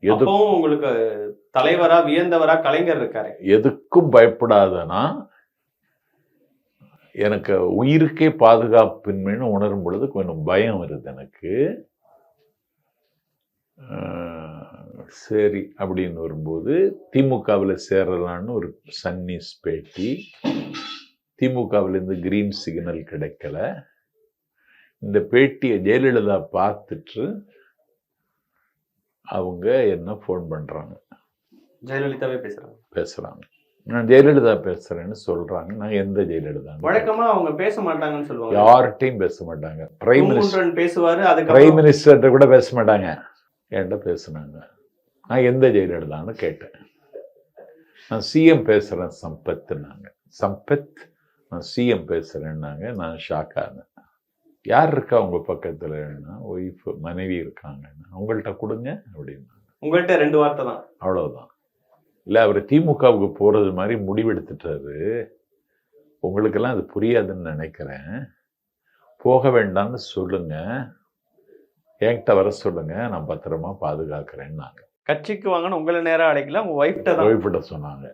அப்பவும் உங்களுக்கு தலைவரா வியந்தவரா கலைஞர் இருக்காரு. எதுக்கும் பயப்படாதனா எனக்கு உயிருக்கே பாதுகாப்பின்மைன்னு உணரும் பொழுது கொஞ்சம் பயம் வருது எனக்கு. சரி அப்படின்னு வரும்போது திமுகவில் சேரலான்னு ஒரு சன் நியூஸ் பேட்டி. திமுகவிலேருந்து கிரீன் சிக்னல் கிடைக்கல. இந்த பேட்டியை ஜெயலலிதா பார்த்துட்டு அவங்க என்ன ஃபோன் பண்ணுறாங்க. ஜெயலலிதாவே பேசுகிறாங்க. நான் ஜெயலலிதா பேசுகிறேன்னு சொல்கிறாங்க. நான் எந்த ஜெயலலிதா? வழக்கமாக அவங்க பேச மாட்டாங்கன்னு சொல்லுவாங்க. யார்கிட்டையும் பேச மாட்டாங்க. பிரைம் மினிஸ்டர் பேசுவார். பிரைம் மினிஸ்டர்கிட்ட கூட பேச மாட்டாங்க. என்கிட்ட பேசுனாங்க. நான் எந்த ஜெயலலிதான்னு கேட்டேன். நான் சிஎம் பேசுகிறேன் சம்பத்துனாங்க. சம்பத் நான் சிஎம் பேசுகிறேன்னாங்க. நான் ஷாக் ஆனேன். யார் இருக்கா உங்கள் பக்கத்துலன்னா ஒய்ஃப் மனைவி இருக்காங்க. அவங்கள்ட்ட கொடுங்க அப்படின்னாங்க. உங்கள்கிட்ட 2 வார்த்தை தான். அவ்வளோதான். இல்லை அவர் திமுகவுக்கு போகிறது மாதிரி முடிவெடுத்துட்டாரு. உங்களுக்கெல்லாம் அது புரியாதுன்னு நினைக்கிறேன். போக வேண்டாம்னு சொல்லுங்க, என்கிட்ட வர சொல்லுங்க, நான் பத்திரமா பாதுகாக்கிறேன்னாங்க. கட்சிக்கு வாங்கன்னு உங்களை நேரம் அழைக்கல, உங்க ஒய்ஃப்ட்ட சொன்னாங்க.